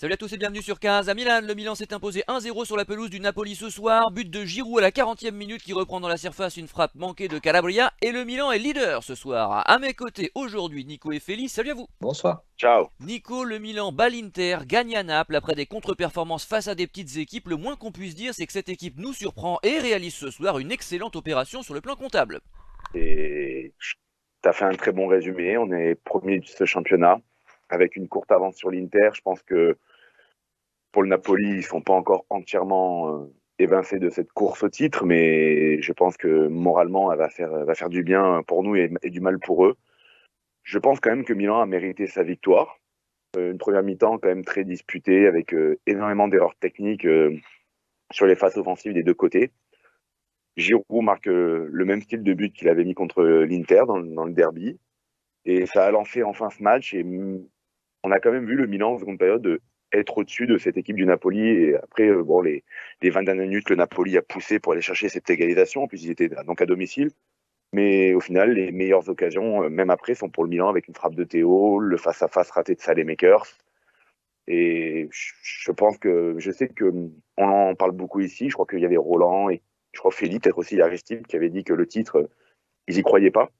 Salut à tous et bienvenue sur 15 à Milan. Le Milan s'est imposé 1-0 sur la pelouse du Napoli ce soir. But de Giroud à la 40e minute qui reprend dans la surface une frappe manquée de Calabria. Et le Milan est leader ce soir. À mes côtés aujourd'hui, Nico et Félix. Salut à vous. Bonsoir. Ciao. Nico, le Milan bat l'Inter, gagne à Naples après des contre-performances face à des petites équipes. Le moins qu'on puisse dire, c'est que cette équipe nous surprend et réalise ce soir une excellente opération sur le plan comptable. Et tu as fait un très bon résumé. On est premier de ce championnat avec une courte avance sur l'Inter. Je pense que pour le Napoli, ils ne sont pas encore entièrement évincés de cette course au titre, mais je pense que moralement, elle va faire du bien pour nous et du mal pour eux. Je pense quand même que Milan a mérité sa victoire. Une première mi-temps quand même très disputée avec énormément d'erreurs techniques sur les phases offensives des deux côtés. Giroud marque le même style de but qu'il avait mis contre l'Inter dans le derby. Et ça a lancé enfin ce match. Et on a quand même vu le Milan en seconde période être au-dessus de cette équipe du Napoli. Et après, les 20 dernières minutes, le Napoli a poussé pour aller chercher cette égalisation. En plus, ils étaient donc à domicile. Mais au final, les meilleures occasions, même après, sont pour le Milan avec une frappe de Théo, le face-à-face raté de Saelemaekers. Et je sais que on en parle beaucoup ici. Je crois qu'il y avait Roland et je crois Félix, peut-être aussi Aristide, qui avait dit que le titre, ils y croyaient pas.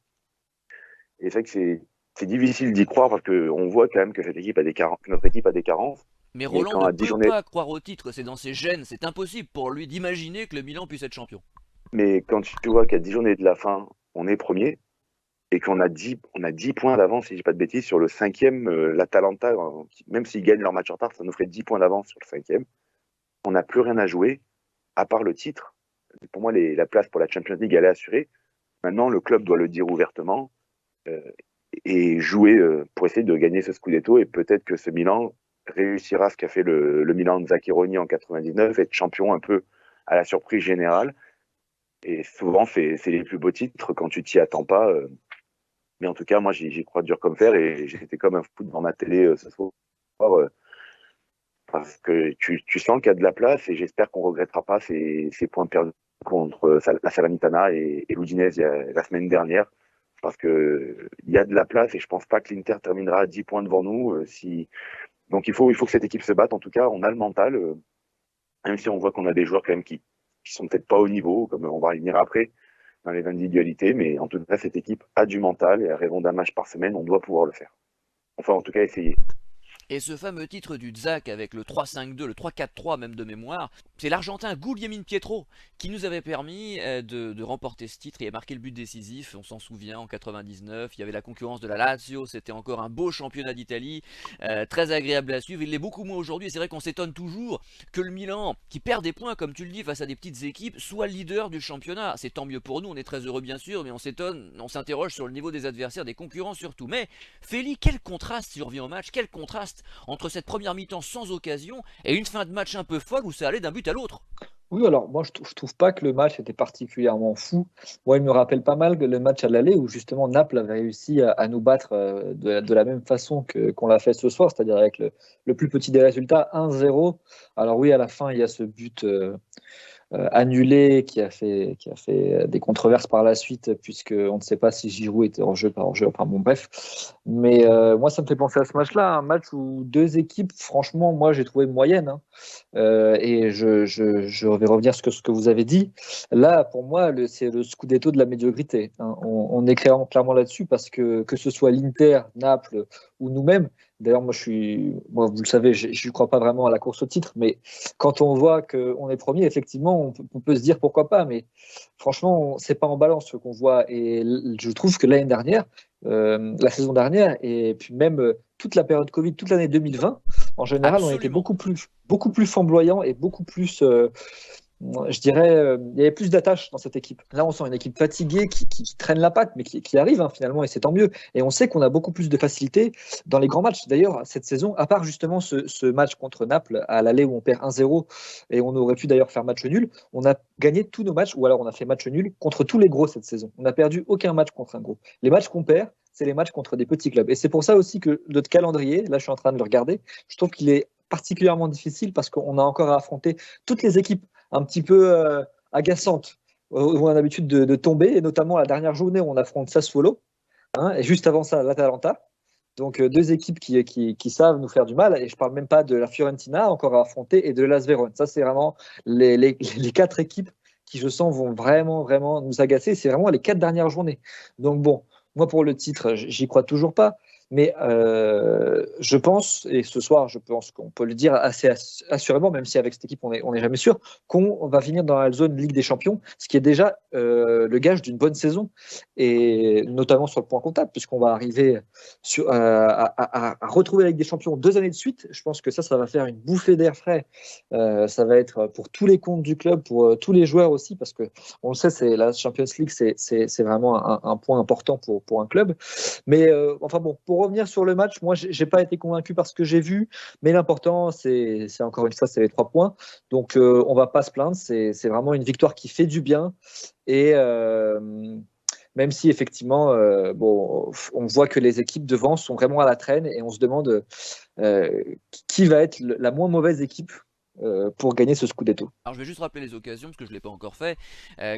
Et c'est vrai que c'est difficile d'y croire parce qu'on voit quand même que cette équipe a que notre équipe a des carences. Mais Mais Roland quand ne à 10 peut journées, pas croire au titre, c'est dans ses gènes. C'est impossible pour lui d'imaginer que le Milan puisse être champion. mais quand tu vois qu'à 10 journées de la fin, on est premier et on a 10 points d'avance, si je dis pas de bêtises, sur le cinquième, l'Atalanta, même s'ils gagnent leur match en retard, ça nous ferait 10 points d'avance sur le cinquième. On n'a plus rien à jouer à part le titre. Pour moi, la place pour la Champions League, elle est assurée. Maintenant, le club doit le dire ouvertement euh, et jouer pour essayer de gagner ce Scudetto. Et peut-être que ce Milan réussira ce qu'a fait le Milan de Zaccheroni en 99, être champion un peu à la surprise générale. Et souvent, c'est les plus beaux titres quand tu t'y attends pas. Mais en tout cas, moi, j'y crois dur comme fer et j'étais comme un fou devant ma télé ce soir. Parce que tu sens qu'il y a de la place et j'espère qu'on ne regrettera pas ces points perdus contre la Salernitana et l'Udinese la semaine dernière. Parce qu'il y a de la place et je ne pense pas que l'Inter terminera à 10 points devant nous. Donc il faut que cette équipe se batte. En tout cas, on a le mental, même si on voit qu'on a des joueurs quand même qui sont peut-être pas au niveau, comme on va y venir après, dans les individualités. Mais en tout cas, cette équipe a du mental et à raison d'un match par semaine, on doit pouvoir le faire. Enfin, en tout cas, essayer. Et ce fameux titre du Tzak avec le 3-5-2, le 3-4-3 même de mémoire, c'est l'Argentin Guglielmin Pietro qui nous avait permis de remporter ce titre et a marqué le but décisif, on s'en souvient, en 99. Il y avait la concurrence de la Lazio, c'était encore un beau championnat d'Italie, très agréable à suivre. Il l'est beaucoup moins aujourd'hui et c'est vrai qu'on s'étonne toujours que le Milan, qui perd des points comme tu le dis face à des petites équipes, soit leader du championnat. C'est tant mieux pour nous, on est très heureux bien sûr, mais on s'étonne, on s'interroge sur le niveau des adversaires, des concurrents surtout. Mais Feli, quel contraste, si on revient au match, quel contraste entre cette première mi-temps sans occasion et une fin de match un peu folle où ça allait d'un but à l'autre. Oui, alors moi je trouve pas que le match était particulièrement fou. Moi, il me rappelle pas mal le match à l'aller où justement Naples avait réussi à nous battre de la même façon qu'on l'a fait ce soir, c'est-à-dire avec le plus petit des résultats, 1-0. Alors oui, à la fin, il y a ce but annulé qui a fait des controverses par la suite, puisqu'on ne sait pas si Giroud était en jeu, pas en jeu, enfin bon, bref. Mais moi, ça me fait penser à ce match-là, un match où deux équipes, franchement, moi, j'ai trouvé moyenne. Hein. Et je vais revenir sur ce que vous avez dit. Là, pour moi, c'est le Scudetto de la médiocrité. Hein. On est clairement là-dessus parce que ce soit l'Inter, Naples ou nous-mêmes. D'ailleurs, moi, vous le savez, je ne crois pas vraiment à la course au titre, mais quand on voit qu'on est premier, effectivement, on peut se dire pourquoi pas. Mais franchement, c'est pas en balance ce qu'on voit. Et je trouve que l'année dernière, la saison dernière, et puis même toute la période Covid, toute l'année 2020, en général, on était Absolument. beaucoup plus flamboyant et beaucoup plus, je dirais, il y avait plus d'attache dans cette équipe. Là, on sent une équipe fatiguée qui traîne la patte, mais qui arrive hein, finalement, et c'est tant mieux. Et on sait qu'on a beaucoup plus de facilité dans les grands matchs. D'ailleurs, cette saison, à part justement ce match contre Naples à l'aller où on perd 1-0, et on aurait pu d'ailleurs faire match nul, on a gagné tous nos matchs, ou alors on a fait match nul contre tous les gros cette saison. On n'a perdu aucun match contre un gros. Les matchs qu'on perd, c'est les matchs contre des petits clubs. Et c'est pour ça aussi que notre calendrier, là je suis en train de le regarder, je trouve qu'il est particulièrement difficile parce qu'on a encore à affronter toutes les équipes un petit peu agaçantes où on a l'habitude de tomber, et notamment la dernière journée où on affronte Sassuolo, hein, et juste avant ça l'Atalanta. Donc deux équipes qui savent nous faire du mal, et je parle même pas de la Fiorentina encore à affronter et de l'AS Vérone. Ça, c'est vraiment les quatre équipes qui, je sens, vont vraiment, vraiment nous agacer. C'est vraiment les 4 dernières journées. Donc bon, moi pour le titre, j'y crois toujours pas. Mais je pense, et ce soir, je pense qu'on peut le dire assez assurément, même si avec cette équipe, on est jamais sûr, qu'on va finir dans la zone Ligue des Champions, ce qui est déjà le gage d'une bonne saison, et notamment sur le point comptable, puisqu'on va arriver à retrouver la Ligue des Champions 2 années de suite. Je pense que ça va faire une bouffée d'air frais. Ça va être pour tous les comptes du club, pour tous les joueurs aussi, parce que on le sait, la Champions League, c'est vraiment un point important pour un club. Mais enfin bon, pour revenir sur le match, moi, j'ai pas été convaincu par ce que j'ai vu, mais l'important, c'est encore une fois, c'est les 3 points. Donc, on va pas se plaindre. C'est vraiment une victoire qui fait du bien. Et même si effectivement, bon, on voit que les équipes devant sont vraiment à la traîne, et on se demande qui va être la moins mauvaise équipe pour gagner ce Scudetto. Alors je vais juste rappeler les occasions parce que je ne l'ai pas encore fait.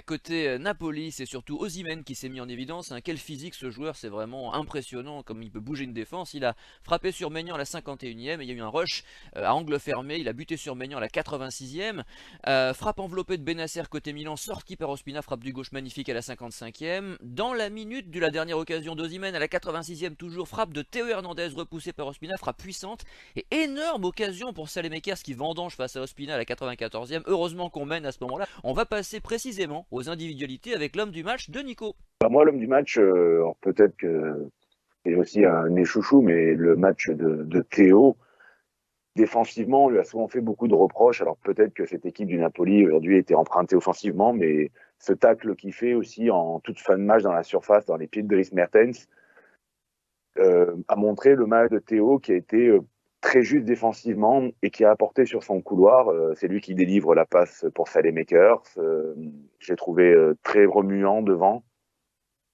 Côté Napoli, c'est surtout Osimhen qui s'est mis en évidence. Hein. Quel physique ce joueur, c'est vraiment impressionnant comme il peut bouger une défense. Il a frappé sur Maignan à la 51e et il y a eu un rush à angle fermé. Il a buté sur Maignan à la 86e. Frappe enveloppée de Benasser côté Milan, sorti par Ospina, frappe du gauche magnifique à la 55e. Dans la minute de la dernière occasion d'Osimhen à la 86e toujours, frappe de Théo Hernandez repoussée par Ospina, frappe puissante. Et énorme occasion pour Saelemaekers qui vendange face à Ospina à la 94e. Heureusement qu'on mène à ce moment-là. On va passer précisément aux individualités avec l'homme du match de Nico. Bah, moi, l'homme du match, peut-être que c'est aussi un de mes chouchous, mais le match de Théo, défensivement, on lui a souvent fait beaucoup de reproches. Alors peut-être que cette équipe du Napoli aujourd'hui était empruntée offensivement, mais ce tacle qu'il fait aussi en toute fin de match dans la surface, dans les pieds de Dries Mertens, a montré le match de Théo qui a été très juste défensivement et qui a apporté sur son couloir. C'est lui qui délivre la passe pour Saelemaekers. J'ai trouvé très remuant devant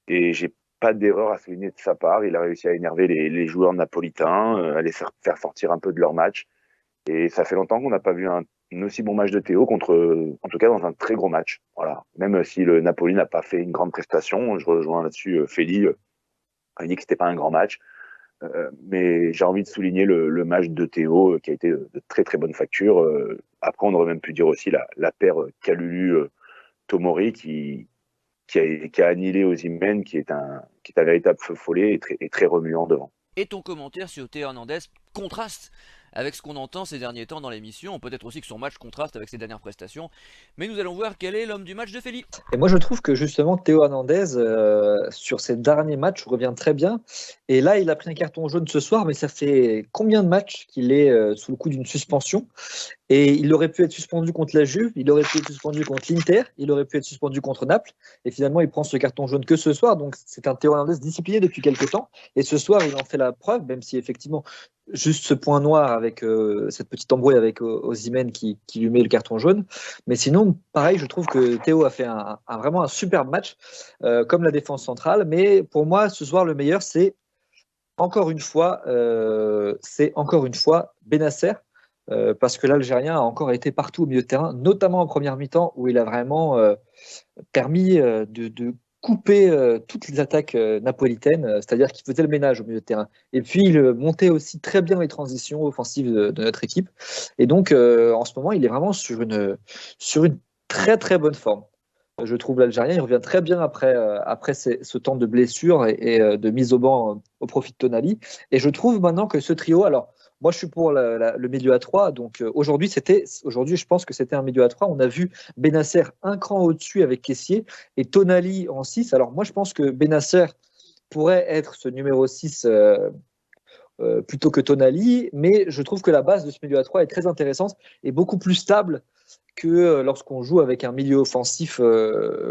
et j'ai pas d'erreur à souligner de sa part. Il a réussi à énerver les joueurs napolitains, à les faire sortir un peu de leur match. Et ça fait longtemps qu'on n'a pas vu un aussi bon match de Théo en tout cas dans un très gros match. Voilà. Même si le Napoli n'a pas fait une grande prestation, je rejoins là-dessus Feli. Il dit que c'était pas un grand match. Mais j'ai envie de souligner le match de Théo qui a été de très très bonne facture. Après, on aurait même pu dire aussi la paire Kalulu-Tomori qui a annihilé Osimhen, qui est un véritable feu follet et très remuant devant. Et ton commentaire sur Théo Hernandez contraste avec ce qu'on entend ces derniers temps dans l'émission. Peut-être aussi que son match contraste avec ses dernières prestations. Mais nous allons voir quel est l'homme du match de Feli. Et moi, je trouve que justement, Théo Hernandez, sur ses derniers matchs, revient très bien. Et là, il a pris un carton jaune ce soir, mais ça fait combien de matchs qu'il est sous le coup d'une suspension? Et il aurait pu être suspendu contre la Juve, il aurait pu être suspendu contre l'Inter, il aurait pu être suspendu contre Naples. Et finalement, il prend ce carton jaune que ce soir. Donc, c'est un Théo Hernandez discipliné depuis quelques temps. Et ce soir, il en fait la preuve, même si effectivement, juste ce point noir avec cette petite embrouille avec Osimhen qui lui met le carton jaune. Mais sinon, pareil, je trouve que Théo a fait vraiment un superbe match, comme la défense centrale. Mais pour moi, ce soir, le meilleur, c'est encore une fois Benasser. Parce que l'Algérien a encore été partout au milieu de terrain, notamment en première mi-temps, où il a vraiment permis de couper toutes les attaques napolitaines, c'est-à-dire qu'il faisait le ménage au milieu de terrain. Et puis, il montait aussi très bien les transitions offensives de notre équipe. Et donc, en ce moment, il est vraiment sur une très, très bonne forme. Je trouve l'Algérien, il revient très bien après ce temps de blessure et de mise au banc au profit de Tonali. Et je trouve maintenant que ce trio, alors, moi, je suis pour le milieu à 3. Donc aujourd'hui, je pense que c'était un milieu à 3. On a vu Benasser un cran au-dessus avec Kessié et Tonali en 6. Alors moi, je pense que Benasser pourrait être ce numéro 6 plutôt que Tonali, mais je trouve que la base de ce milieu à 3 est très intéressante et beaucoup plus stable que lorsqu'on joue avec un milieu offensif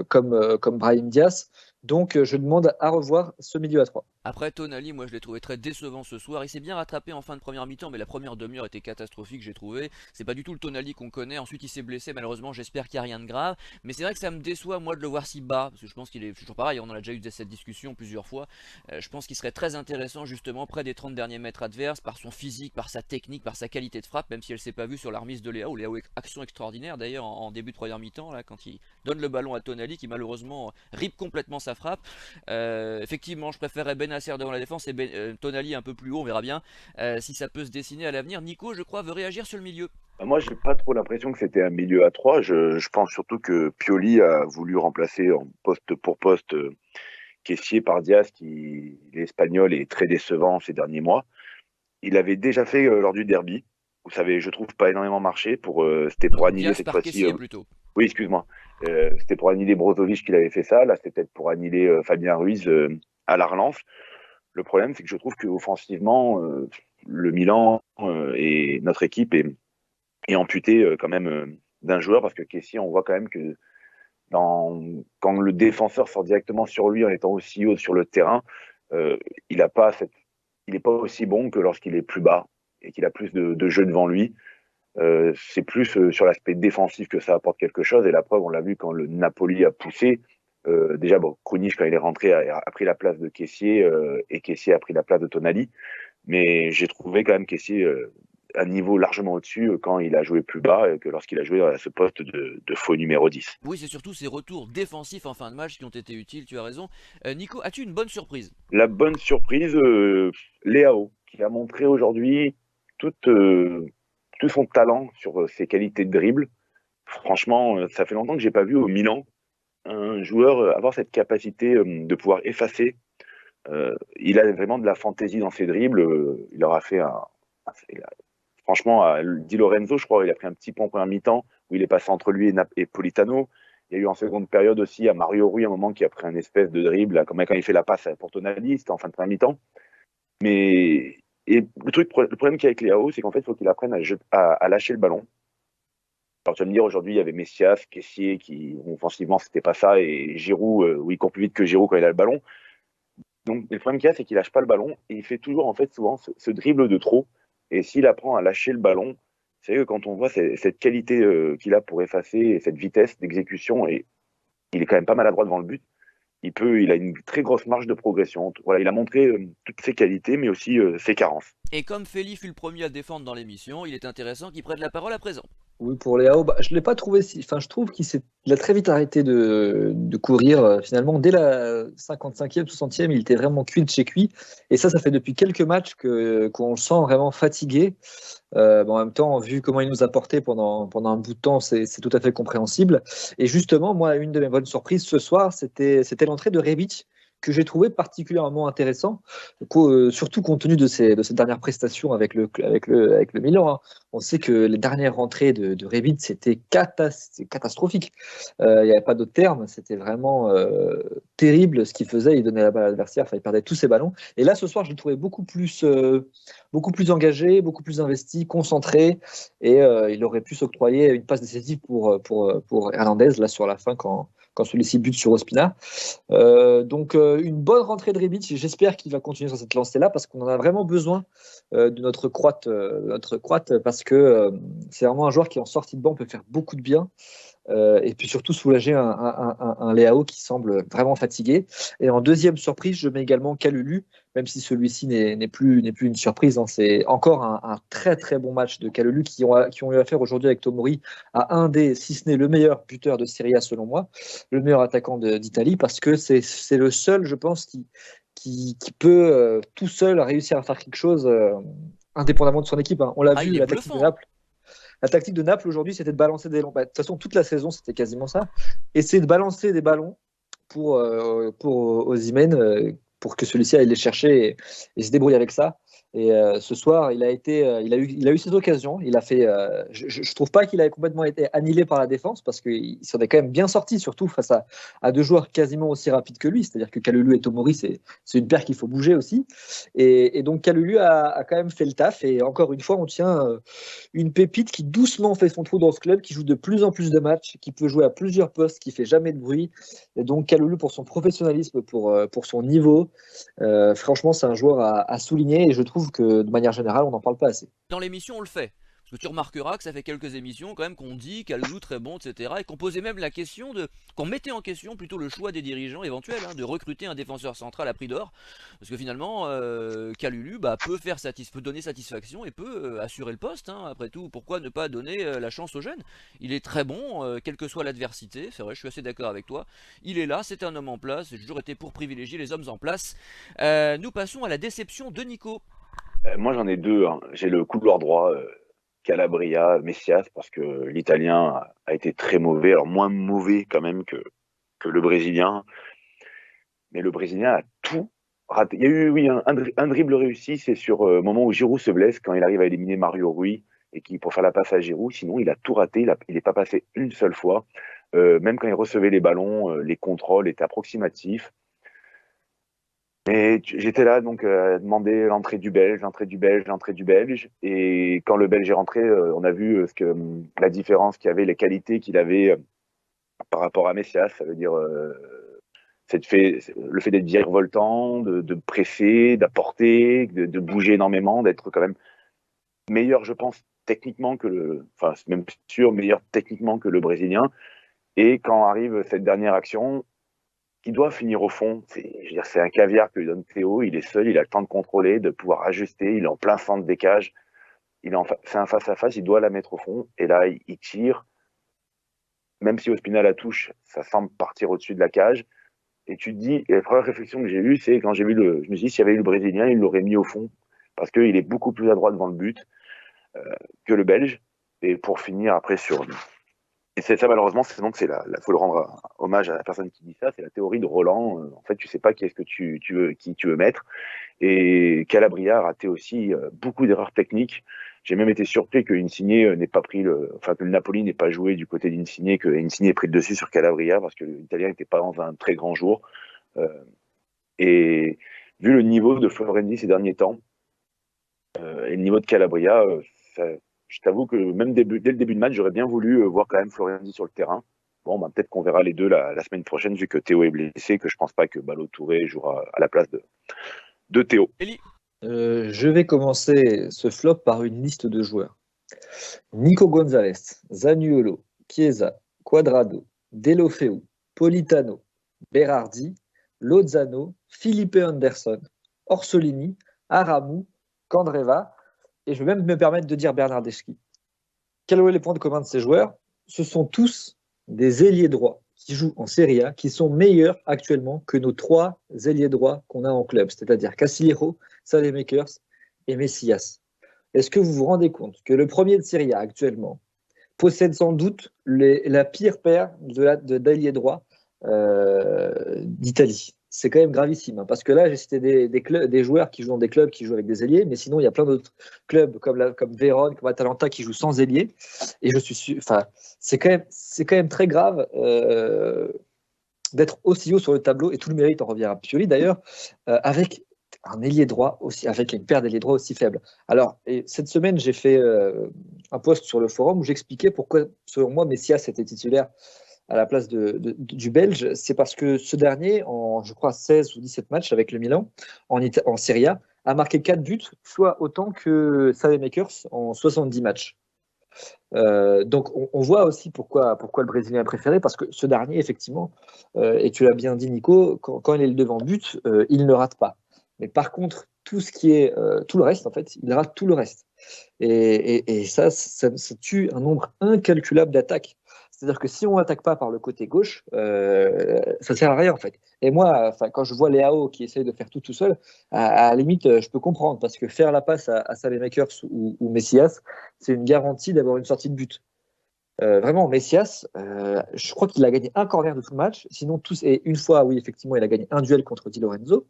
comme Brahim Diaz. Donc je demande à revoir ce milieu à 3. Après Tonali, moi je l'ai trouvé très décevant ce soir. Il s'est bien rattrapé en fin de première mi-temps, mais la première demi-heure était catastrophique, j'ai trouvé. C'est pas du tout le Tonali qu'on connaît. Ensuite, il s'est blessé, malheureusement, j'espère qu'il n'y a rien de grave. Mais c'est vrai que ça me déçoit, moi, de le voir si bas. Parce que je pense qu'il est toujours pareil, on en a déjà eu cette discussion plusieurs fois. Je pense qu'il serait très intéressant, justement, près des 30 derniers mètres adverses, par son physique, par sa technique, par sa qualité de frappe, même si elle s'est pas vue sur la remise de Léao. Léao, action extraordinaire d'ailleurs en début de première mi-temps, là, quand il donne le ballon à Tonali, qui malheureusement rip complètement sa sa frappe. Effectivement, je préférerais Bennacer devant la défense et Tonali un peu plus haut, on verra bien si ça peut se dessiner à l'avenir. Nico, je crois, veut réagir sur le milieu. Moi, j'ai pas trop l'impression que c'était un milieu à trois. Je pense surtout que Pioli a voulu remplacer en poste pour poste Kessié par Diaz, qui l'espagnol est très décevant ces derniers mois. Il l'avait déjà fait lors du derby. Vous savez, je trouve pas énormément marché. C'était pour annihiler Diaz cette par fois-ci. Kessié plutôt. Oui, excuse-moi. C'était pour annihiler Brozovic qu'il avait fait ça. Là, c'était peut-être pour annihiler Fabien Ruiz à la relance. Le problème, c'est que je trouve qu'offensivement, le Milan et notre équipe est amputé quand même d'un joueur parce que Kessié, on voit quand même que quand le défenseur sort directement sur lui en étant aussi haut sur le terrain, il n'est pas aussi bon que lorsqu'il est plus bas et qu'il a plus de jeu devant lui. C'est plus sur l'aspect défensif que ça apporte quelque chose. Et la preuve, on l'a vu quand le Napoli a poussé. Déjà, Krunic, quand il est rentré, a pris la place de Kessié et Kessié a pris la place de Tonali. Mais j'ai trouvé quand même Kessié un niveau largement au-dessus quand il a joué plus bas que lorsqu'il a joué à ce poste de faux numéro 10. Oui, c'est surtout ses retours défensifs en fin de match qui ont été utiles, tu as raison. Nico, as-tu une bonne surprise? La bonne surprise, Léao, qui a montré aujourd'hui tout son talent sur ses qualités de dribble. Franchement, ça fait longtemps que j'ai pas vu au Milan un joueur avoir cette capacité de pouvoir effacer. Il a vraiment de la fantaisie dans ses dribbles. Il aura fait franchement, à Di Lorenzo, je crois, il a pris un petit pont en première mi-temps où il est passé entre lui et Politano. Il y a eu en seconde période aussi à Mario Rui un moment qui a pris un espèce de dribble, là, comme quand il fait la passe pour Tonali, c'était en fin de première mi-temps. Mais le problème qu'il y a avec Léao, c'est qu'en fait, il faut qu'il apprenne à lâcher le ballon. Alors tu vas me dire, aujourd'hui, il y avait Messias, Kessié, qui offensivement, c'était pas ça, et Giroud, où il court plus vite que Giroud quand il a le ballon. Donc le problème qu'il y a, c'est qu'il lâche pas le ballon, et il fait toujours, en fait, souvent, ce dribble de trop. Et s'il apprend à lâcher le ballon, c'est que quand on voit cette qualité qu'il a pour effacer, et cette vitesse d'exécution, et il est quand même pas maladroit devant le but, il a une très grosse marge de progression. Voilà, il a montré toutes ses qualités, mais aussi ses carences. Et comme Feli fut le premier à le défendre dans l'émission, il est intéressant qu'il prête la parole à présent. Oui, pour Léao, je ne l'ai pas trouvé si. Enfin, je trouve qu'il a très vite arrêté de courir. Finalement, dès la 55e, 60e, il était vraiment cuit de chez cuit. Et ça fait depuis quelques matchs qu'on le sent vraiment fatigué. En même temps, vu comment il nous a porté pendant un bout de temps, c'est tout à fait compréhensible. Et justement, moi, une de mes bonnes surprises ce soir, c'était l'entrée de Rebic, que j'ai trouvé particulièrement intéressant, surtout compte tenu de ses dernières prestations avec le Milan. Hein. On sait que les dernières rentrées de Rebic, c'était catastrophique. Il n'y avait pas d'autre terme, c'était vraiment terrible ce qu'il faisait. Il donnait la balle à l'adversaire, il perdait tous ses ballons. Et là, ce soir, je le trouvais beaucoup plus engagé, beaucoup plus investi, concentré, et il aurait pu s'octroyer une passe décisive pour Hernandez là sur la fin quand celui-ci bute sur Ospina. Donc une bonne rentrée de Rebic, j'espère qu'il va continuer sur cette lancée-là parce qu'on en a vraiment besoin de notre croate, parce que c'est vraiment un joueur qui en sortie de banc peut faire beaucoup de bien. Et puis surtout soulager un Léao qui semble vraiment fatigué. Et en deuxième surprise, je mets également Kalulu, même si celui-ci n'est plus une surprise. Hein. C'est encore un très très bon match de Kalulu qui ont eu affaire aujourd'hui avec Tomori à un des, si ce n'est le meilleur buteur de Serie A selon moi, le meilleur attaquant d'Italie, parce que c'est le seul, je pense, qui peut tout seul réussir à faire quelque chose indépendamment de son équipe. Hein. On l'a vu, la tactique de Naples. La tactique de Naples aujourd'hui, c'était de balancer des ballons. De toute façon, toute la saison, c'était quasiment ça. Essayer de balancer des ballons pour Osimhen, pour que celui-ci aille les chercher et se débrouille avec ça. Et ce soir, il a eu ses occasions. Il a fait. Je trouve pas qu'il ait complètement été annihilé par la défense parce qu'il s'en est quand même bien sorti, surtout face à deux joueurs quasiment aussi rapides que lui. C'est-à-dire que Kalulu et Tomori, c'est une paire qu'il faut bouger aussi. Et donc Kalulu a quand même fait le taf. Et encore une fois, on tient une pépite qui doucement fait son trou dans ce club, qui joue de plus en plus de matchs, qui peut jouer à plusieurs postes, qui fait jamais de bruit. Et donc Kalulu, pour son professionnalisme, pour son niveau, franchement, c'est un joueur à souligner. Et je trouve que de manière générale, on n'en parle pas assez. Dans l'émission, on le fait. Parce que tu remarqueras que ça fait quelques émissions quand même qu'on dit Kalulu très bon, etc. Et qu'on posait même la question qu'on mettait en question plutôt le choix des dirigeants éventuels de recruter un défenseur central à prix d'or. Parce que finalement, Kalulu peut donner satisfaction et peut assurer le poste. Après tout, pourquoi ne pas donner la chance aux jeunes? Il est très bon, quelle que soit l'adversité. C'est vrai, je suis assez d'accord avec toi. Il est là, c'est un homme en place. J'ai toujours été pour privilégier les hommes en place. Nous passons à la déception de Nico. Moi, j'en ai deux, hein. J'ai le couloir droit, Calabria, Messias, parce que l'Italien a été très mauvais, alors moins mauvais quand même que le Brésilien, mais le Brésilien a tout raté. Il y a eu, oui, un dribble réussi, c'est sur le moment où Giroud se blesse, quand il arrive à éliminer Mario Rui, et qui pour faire la passe à Giroud, sinon il a tout raté, il n'est pas passé une seule fois. Même quand il recevait les ballons, les contrôles étaient approximatifs. Et j'étais là donc à demander l'entrée du Belge, l'entrée du Belge, l'entrée du Belge. Et quand le Belge est rentré, on a vu la différence qu'il y avait, les qualités qu'il avait par rapport à Messias. Ça veut dire le fait d'être virevoltant, de presser, d'apporter, de bouger énormément, d'être quand même meilleur, je pense, techniquement enfin même sûr, meilleur techniquement que le Brésilien. Et quand arrive cette dernière action, qui doit finir au fond. C'est un caviar que lui donne Théo. Il est seul, il a le temps de contrôler, de pouvoir ajuster. Il est en plein centre des cages. C'est un face-à-face, il doit la mettre au fond. Et là, il tire. Même si Ospina la touche, ça semble partir au-dessus de la cage. Et tu te dis, et la première réflexion que j'ai eue, c'est quand je me suis dit, s'il y avait eu le Brésilien, il l'aurait mis au fond. Parce qu'il est beaucoup plus adroit devant le but que le Belge. Et pour finir après et c'est ça, malheureusement, faut le rendre hommage à la personne qui dit ça, c'est la théorie de Roland. En fait, tu sais pas qui est-ce que qui tu veux mettre. Et Calabria a raté aussi beaucoup d'erreurs techniques. J'ai même été surpris que Insigne n'ait pas pris que le Napoli n'ait pas joué du côté d'Insigne, que Insigne ait pris le dessus sur Calabria parce que l'Italien n'était pas dans un très grand jour. Et vu le niveau de Florenzi ces derniers temps, et le niveau de Calabria, je t'avoue que même dès le début de match, j'aurais bien voulu voir quand même Florenzi sur le terrain. Bon, peut-être qu'on verra les deux la semaine prochaine, vu que Théo est blessé, que je pense pas que Ballo-Touré jouera à la place de Théo. Eli. Je vais commencer ce flop par une liste de joueurs. Nico Gonzalez, Zaniolo, Chiesa, Quadrado, Deulofeu, Politano, Berardi, Lozano, Felipe Anderson, Orsolini, Aramou, Candreva, et je vais même me permettre de dire Bernardeschi. Quels sont les points de commun de ces joueurs? Ce sont tous des ailiers droits qui jouent en Serie A, qui sont meilleurs actuellement que nos 3 ailiers droits qu'on a en club, c'est-à-dire Casillero, Saelemaekers et Messias. Est-ce que vous vous rendez compte que le premier de Serie A actuellement possède sans doute la pire paire d'ailiers droits d'Italie? C'est quand même gravissime, parce que là, j'ai cité des joueurs qui jouent dans des clubs qui jouent avec des ailiers, mais sinon, il y a plein d'autres clubs comme Vérone, comme Atalanta qui jouent sans ailier. Et c'est quand même très grave d'être aussi haut sur le tableau, et tout le mérite en revient à Pioli d'ailleurs, avec un ailier droit aussi, avec une paire d'ailiers droits aussi faible. Alors, cette semaine, j'ai fait un post sur le forum où j'expliquais pourquoi, selon moi, Messias était titulaire à la place du Belge. C'est parce que ce dernier, en je crois 16 ou 17 matchs avec le Milan, en Serie A, a marqué 4 buts, soit autant que Saelemaekers en 70 matchs. Donc on voit aussi pourquoi le Brésilien est préféré, parce que ce dernier, effectivement, et tu l'as bien dit Nico, quand il est le devant but, il ne rate pas. Mais par contre, tout le reste, en fait, il rate tout le reste. Et ça tue un nombre incalculable d'attaques. C'est-à-dire que si on n'attaque pas par le côté gauche, ça sert à rien en fait. Et moi, quand je vois Leao qui essaye de faire tout seul, à la limite, je peux comprendre, parce que faire la passe à Saelemaekers ou Messias, c'est une garantie d'avoir une sortie de but. Vraiment, Messias, je crois qu'il a gagné un corner de tout le match. Sinon, et une fois, oui, effectivement, il a gagné un duel contre Di Lorenzo.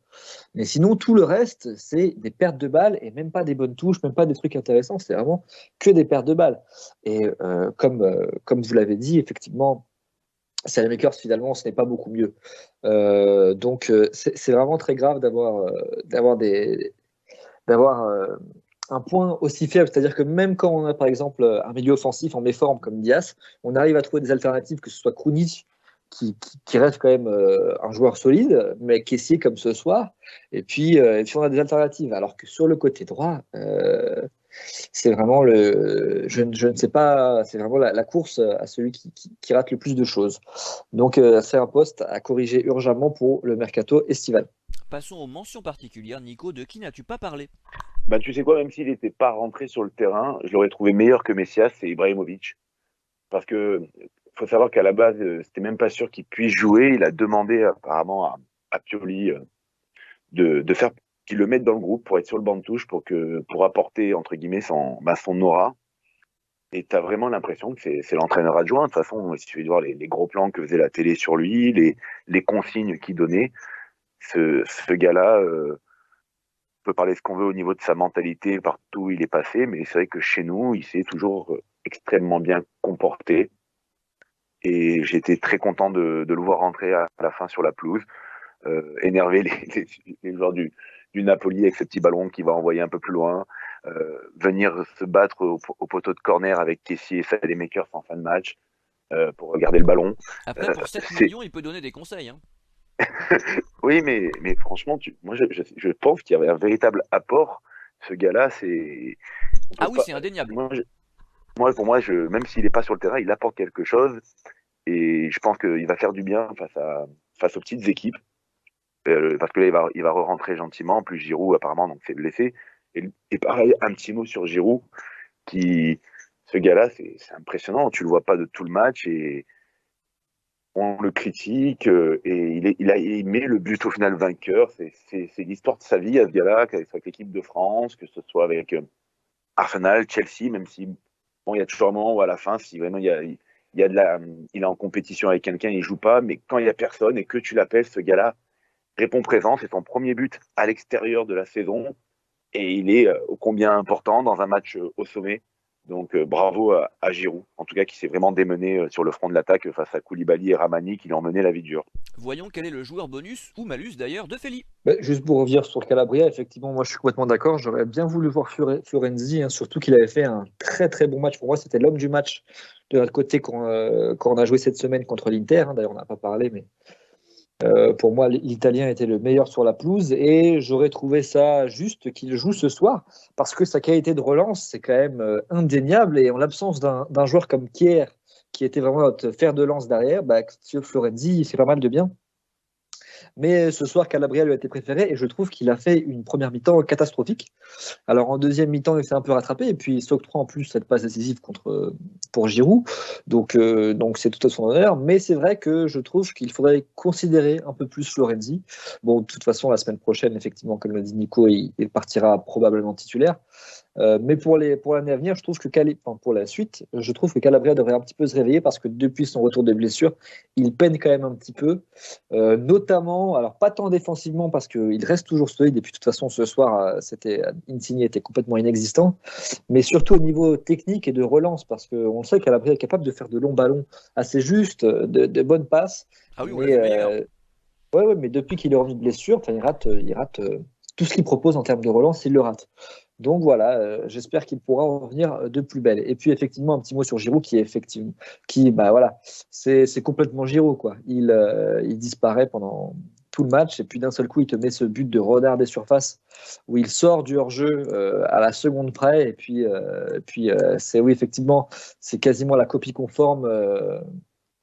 Mais sinon, tout le reste, c'est des pertes de balles, et même pas des bonnes touches, même pas des trucs intéressants. C'est vraiment que des pertes de balles. Et comme vous l'avez dit, effectivement, Saelemaekers, finalement, ce n'est pas beaucoup mieux. Donc, c'est vraiment très grave d'avoir un point aussi faible. C'est-à-dire que même quand on a, par exemple, un milieu offensif en méforme comme Dias, on arrive à trouver des alternatives, que ce soit Krunic, qui reste quand même un joueur solide, mais caissier comme ce soir. Et puis on a des alternatives. Alors que sur le côté droit, c'est vraiment je ne sais pas, c'est vraiment la course à celui qui rate le plus de choses. Donc, c'est un poste à corriger urgemment pour le mercato estival. Passons aux mentions particulières. Nico, de qui n'as-tu pas parlé? Bah, tu sais quoi, même s'il n'était pas rentré sur le terrain, je l'aurais trouvé meilleur que Messias et Ibrahimovic. Parce que faut savoir qu'à la base, c'était même pas sûr qu'il puisse jouer. Il a demandé apparemment à Pioli de faire qu'il le mette dans le groupe pour être sur le banc de touche pour apporter entre guillemets son aura. Et tu as vraiment l'impression que c'est l'entraîneur adjoint. De toute façon, il suffit de voir les gros plans que faisait la télé sur lui, les consignes qu'il donnait. Ce gars-là, on peut parler ce qu'on veut au niveau de sa mentalité partout où il est passé, mais c'est vrai que chez nous, il s'est toujours extrêmement bien comporté. Et j'étais très content de le voir rentrer à la fin sur la pelouse, énerver les joueurs du Napoli avec ce petit ballon qui va envoyer un peu plus loin, venir se battre au poteau de corner avec Kessié et Saelemaekers en fin de match pour garder le ballon. Après, pour 7 millions, il peut donner des conseils. Hein. Oui, mais franchement, moi je pense qu'il y avait un véritable apport. Ce gars-là, Ah oui, c'est indéniable. Pour moi, même s'il n'est pas sur le terrain, il apporte quelque chose. Et je pense qu'il va faire du bien face aux petites équipes. Parce que là, il va re-rentrer gentiment. En plus, Giroud, apparemment, donc c'est blessé. Et pareil, un petit mot sur Giroud. Ce gars-là, c'est impressionnant. Tu le vois pas de tout le match et on le critique. Et il met le but au final vainqueur. C'est l'histoire de sa vie à ce gars-là, que ce soit avec l'équipe de France, que ce soit avec Arsenal, Chelsea, même si bon, il y a toujours un moment où à la fin, si vraiment il est en compétition avec quelqu'un, il joue pas, mais quand il y a personne et que tu l'appelles, ce gars-là répond présent. C'est son premier but à l'extérieur de la saison et il est ô combien important dans un match au sommet. Donc bravo à Giroud, en tout cas qui s'est vraiment démené sur le front de l'attaque face à Koulibaly et Ramani qui lui ont mené la vie dure. Voyons quel est le joueur bonus, ou malus d'ailleurs, de Feli. Juste pour revenir sur le Calabria, effectivement, moi je suis complètement d'accord. J'aurais bien voulu voir Florenzi, hein, surtout qu'il avait fait un très très bon match. Pour moi, c'était l'homme du match de notre côté quand on a joué cette semaine contre l'Inter. Hein. D'ailleurs, on n'a pas parlé, mais pour moi, l'Italien était le meilleur sur la pelouse et j'aurais trouvé ça juste qu'il joue ce soir parce que sa qualité de relance, c'est quand même indéniable. Et en l'absence d'un joueur comme Kier, qui était vraiment notre fer de lance derrière, Florenzi, il fait pas mal de bien. Mais ce soir, Calabria lui a été préféré et je trouve qu'il a fait une première mi-temps catastrophique. Alors en deuxième mi-temps, il s'est un peu rattrapé et puis il s'octroie en plus cette passe décisive pour Giroud. Donc c'est tout à son honneur. Mais c'est vrai que je trouve qu'il faudrait considérer un peu plus Florenzi. Bon, de toute façon, la semaine prochaine, effectivement, comme l'a dit Nico, il partira probablement titulaire. Mais pour l'année à venir, je trouve que pour la suite, je trouve que Calabria devrait un petit peu se réveiller parce que depuis son retour de blessure, il peine quand même un petit peu, notamment, alors pas tant défensivement parce qu'il reste toujours solide et puis de toute façon ce soir, Insigne était complètement inexistant, mais surtout au niveau technique et de relance parce qu'on sait que Calabria est capable de faire de longs ballons assez justes, de bonnes passes. Ah oui, on l'a vu meilleur. Ouais, mais depuis qu'il est revenu de blessure, il rate tout ce qu'il propose en termes de relance, il le rate. Donc voilà, j'espère qu'il pourra revenir de plus belle. Et puis effectivement, un petit mot sur Giroud c'est complètement Giroud quoi. Il disparaît pendant tout le match et puis d'un seul coup, il te met ce but de renard des surfaces où il sort du hors-jeu à la seconde près et puis c'est oui effectivement, c'est quasiment la copie conforme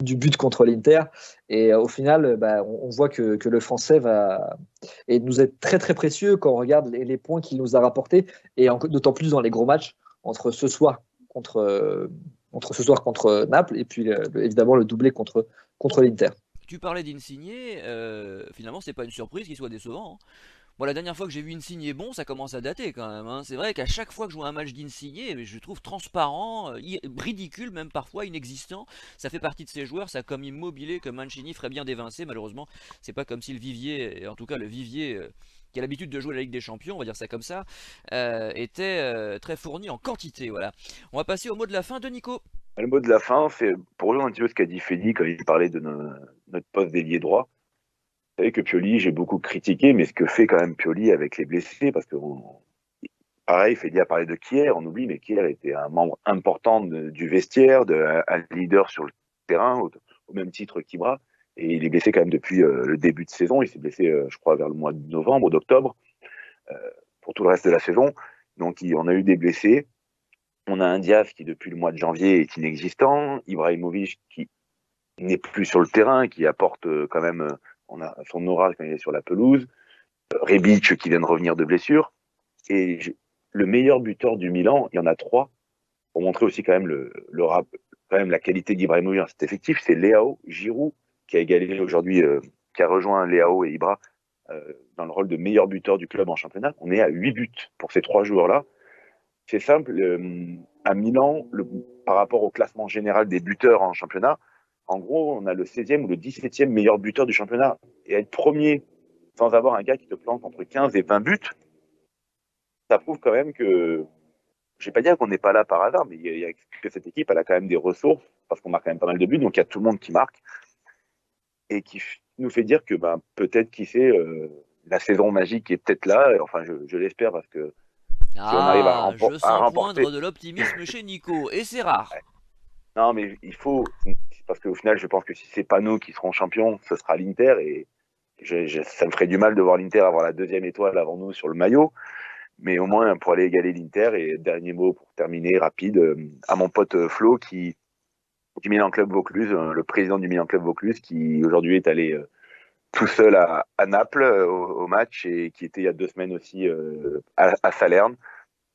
du but contre l'Inter. Et au final, on voit que le Français va et nous être très très précieux quand on regarde les points qu'il nous a rapportés, et d'autant plus dans les gros matchs entre ce soir contre Naples et puis évidemment le doublé contre l'Inter. Tu parlais d'Insigne, finalement c'est pas une surprise qu'il soit décevant. Hein. Moi, la dernière fois que j'ai vu Insigne bon, ça commence à dater quand même. Hein. C'est vrai qu'à chaque fois que je vois un match d'Insigne, je le trouve transparent, ridicule même parfois, inexistant. Ça fait partie de ces joueurs, ça comme Immobilier que Mancini ferait bien d'évincer. Malheureusement, c'est pas comme si le vivier, et en tout cas le vivier qui a l'habitude de jouer la Ligue des Champions, on va dire ça comme ça, était très fourni en quantité. Voilà. On va passer au mot de la fin de Nico. Le mot de la fin, c'est pour rejoindre un petit peu ce qu'a dit Feli quand il parlait de notre poste d'ailier droit. Vous savez que Pioli, j'ai beaucoup critiqué, mais ce que fait quand même Pioli avec les blessés, parce que pareil, Feli a parlé de Kier, on oublie, mais Kier était un membre important du vestiaire, un leader sur le terrain, au même titre qu'Ibra, et il est blessé quand même depuis le début de saison. Il s'est blessé, je crois, vers le mois de novembre ou d'octobre, pour tout le reste de la saison. Donc on a eu des blessés. On a un Diaz qui depuis le mois de janvier est inexistant, Ibrahimovic qui n'est plus sur le terrain, qui apporte quand même on a son aura quand il est sur la pelouse, Rebic qui vient de revenir de blessure, et le meilleur buteur du Milan, il y en a 3, pour montrer aussi quand même quand même la qualité d'Ibrahimovic dans cet effectif, c'est Leao, Giroud qui a égalé aujourd'hui, qui a rejoint Leao et Ibra dans le rôle de meilleur buteur du club en championnat. On est à 8 buts pour ces 3 joueurs-là. C'est simple, à Milan, par rapport au classement général des buteurs en championnat, en gros, on a le 16e ou le 17e meilleur buteur du championnat. Et être premier sans avoir un gars qui te plante entre 15 et 20 buts, ça prouve quand même que, je ne vais pas dire qu'on n'est pas là par hasard, mais que cette équipe, elle a quand même des ressources, parce qu'on marque quand même pas mal de buts, donc il y a tout le monde qui marque, et qui nous fait dire que peut-être, qui sait, la saison magique est peut-être là, enfin je l'espère, parce que si on arrive à je sens remporter... poindre de l'optimisme chez Nico, et c'est rare. Ouais. Non, mais il faut, parce qu'au final, je pense que si c'est pas nous qui serons champions, ce sera l'Inter, et ça me ferait du mal de voir l'Inter avoir la 2e étoile avant nous sur le maillot, mais au moins pour aller égaler l'Inter. Et dernier mot pour terminer rapide, à mon pote Flo du Milan Club Vaucluse, le président du Milan Club Vaucluse, qui aujourd'hui est allé tout seul à Naples au match, et qui était il y a 2 semaines aussi à Salerne,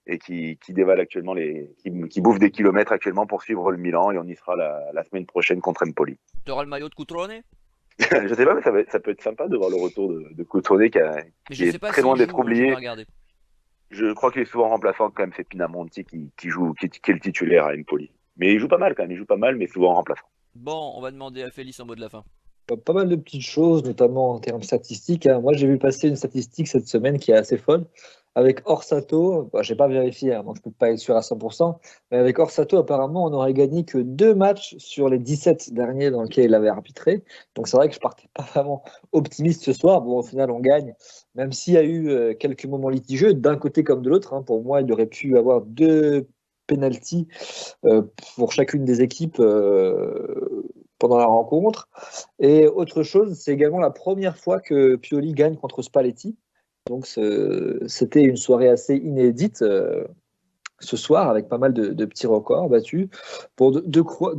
et qui dévale actuellement qui bouffe des kilomètres actuellement pour suivre le Milan, et on y sera la semaine prochaine contre Empoli. Tu auras le maillot de Cutrone? Je sais pas, mais ça peut être sympa de voir le retour de Cutrone qui est très loin d'être oublié. Je crois qu'il est souvent remplaçant quand même, c'est Pinamonti qui est le titulaire à Empoli. Mais il joue pas mal quand même, mais souvent remplaçant. Bon, on va demander à Félix en mot de la fin. Pas mal de petites choses, notamment en termes statistiques. Moi, j'ai vu passer une statistique cette semaine qui est assez folle. Avec Orsato, je n'ai pas vérifié, donc je ne peux pas être sûr à 100%, mais avec Orsato, apparemment, on n'aurait gagné que 2 matchs sur les 17 derniers dans lesquels il avait arbitré. Donc c'est vrai que je partais pas vraiment optimiste ce soir. Bon, au final, on gagne, même s'il y a eu quelques moments litigieux, d'un côté comme de l'autre. Pour moi, il aurait pu avoir 2 pénaltys pour chacune des équipes pendant la rencontre. Et autre chose, c'est également la première fois que Pioli gagne contre Spalletti. Donc c'était une soirée assez inédite ce soir, avec pas mal de petits records battus. Pour de quoi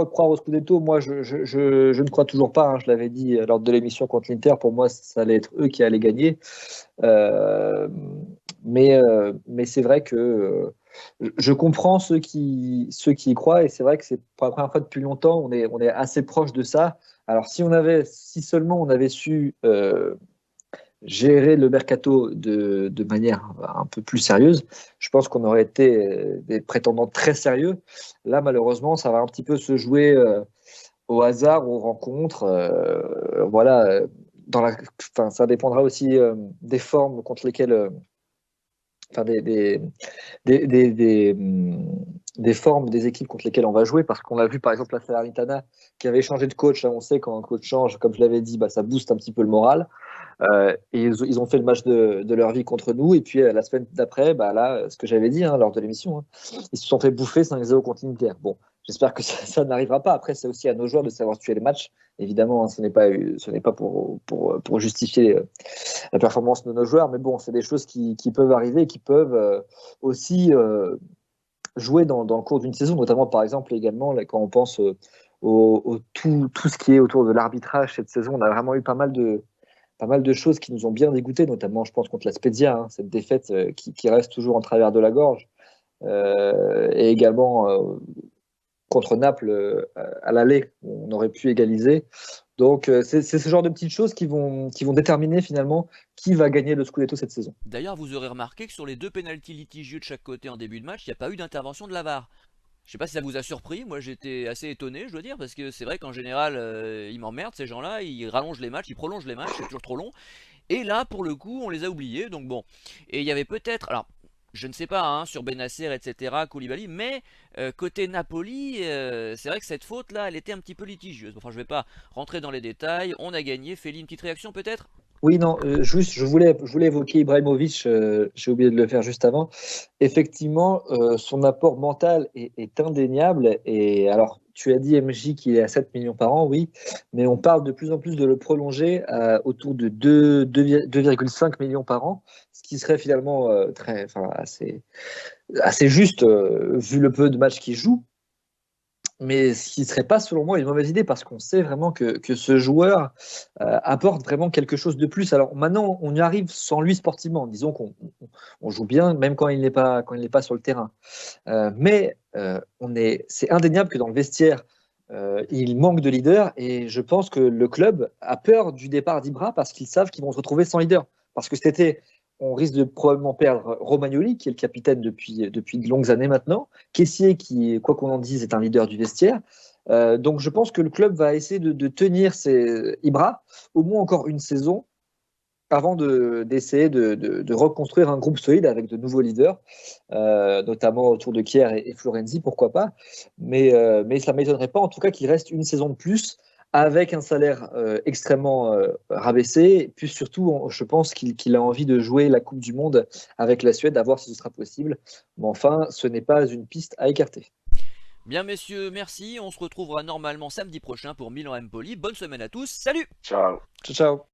croire au Scudetto, moi je ne crois toujours pas. Je l'avais dit lors de l'émission contre l'Inter, pour moi ça allait être eux qui allaient gagner. Mais c'est vrai que je comprends ceux qui y croient, et c'est vrai que c'est pour la première fois depuis longtemps, on est assez proche de ça. Alors si seulement on avait su gérer le mercato de manière un peu plus sérieuse, je pense qu'on aurait été des prétendants très sérieux. Là, malheureusement, ça va un petit peu se jouer au hasard, aux rencontres. Voilà. Ça dépendra aussi des formes contre lesquelles... des formes des équipes contre lesquelles on va jouer, parce qu'on a vu par exemple la Salernitana qui avait changé de coach. On sait quand un coach change, comme je l'avais dit, ça booste un petit peu le moral. Et ils ont fait le match de leur vie contre nous, et puis la semaine d'après, là, ce que j'avais dit lors de l'émission, ils se sont fait bouffer 5-0 contre l'Inter. Bon, j'espère que ça n'arrivera pas. Après, c'est aussi à nos joueurs de savoir tuer les matchs. Évidemment, ce n'est pas pour justifier la performance de nos joueurs, mais bon, c'est des choses qui peuvent arriver et qui peuvent aussi jouer dans le cours d'une saison, notamment par exemple également quand on pense au tout ce qui est autour de l'arbitrage cette saison. On a vraiment eu pas mal de choses qui nous ont bien dégoûtés, notamment je pense contre la Spezia, cette défaite qui reste toujours en travers de la gorge, et également contre Naples à l'aller, où on aurait pu égaliser. Donc c'est ce genre de petites choses qui vont déterminer finalement qui va gagner le Scudetto cette saison. D'ailleurs, vous aurez remarqué que sur les 2 pénaltys litigieux de chaque côté en début de match, il n'y a pas eu d'intervention de la VAR. Je sais pas si ça vous a surpris, moi j'étais assez étonné, je dois dire, parce que c'est vrai qu'en général, ils m'emmerdent ces gens-là, ils rallongent les matchs, ils prolongent les matchs, c'est toujours trop long. Et là, pour le coup, on les a oubliés, donc bon. Et il y avait peut-être, alors, je ne sais pas, sur Benasser, etc., Koulibaly, mais côté Napoli, c'est vrai que cette faute-là, elle était un petit peu litigieuse. Enfin, je ne vais pas rentrer dans les détails, on a gagné. Feli, une petite réaction peut-être? Oui, non, juste, je voulais évoquer Ibrahimovic, j'ai oublié de le faire juste avant. Effectivement, son apport mental est indéniable. Et alors, Tu as dit MJ qu'il est à 7 millions par an, oui, mais on parle de plus en plus de le prolonger autour de 2,5 millions par an, ce qui serait finalement assez juste vu le peu de matchs qu'il joue. Mais ce qui ne serait pas, selon moi, une mauvaise idée parce qu'on sait vraiment que ce joueur apporte vraiment quelque chose de plus. Alors maintenant, on y arrive sans lui sportivement. Disons qu'on joue bien, même quand il n'est pas sur le terrain. C'est indéniable que dans le vestiaire, il manque de leader et je pense que le club a peur du départ d'Ibra parce qu'ils savent qu'ils vont se retrouver sans leader. Parce que on risque de probablement perdre Romagnoli, qui est le capitaine depuis de longues années maintenant. Caissier, qui, quoi qu'on en dise, est un leader du vestiaire. Donc je pense que le club va essayer de tenir Ibra au moins encore une saison avant d'essayer de reconstruire un groupe solide avec de nouveaux leaders, notamment autour de Kier et Florenzi, pourquoi pas. Mais ça ne m'étonnerait pas en tout cas qu'il reste une saison de plus avec un salaire extrêmement rabaissé. Puis surtout, je pense qu'il a envie de jouer la Coupe du Monde avec la Suède, à voir si ce sera possible. Mais enfin, ce n'est pas une piste à écarter. Bien messieurs, merci. On se retrouvera normalement samedi prochain pour Milan Empoli. Bonne semaine à tous. Salut! Ciao. Ciao, ciao.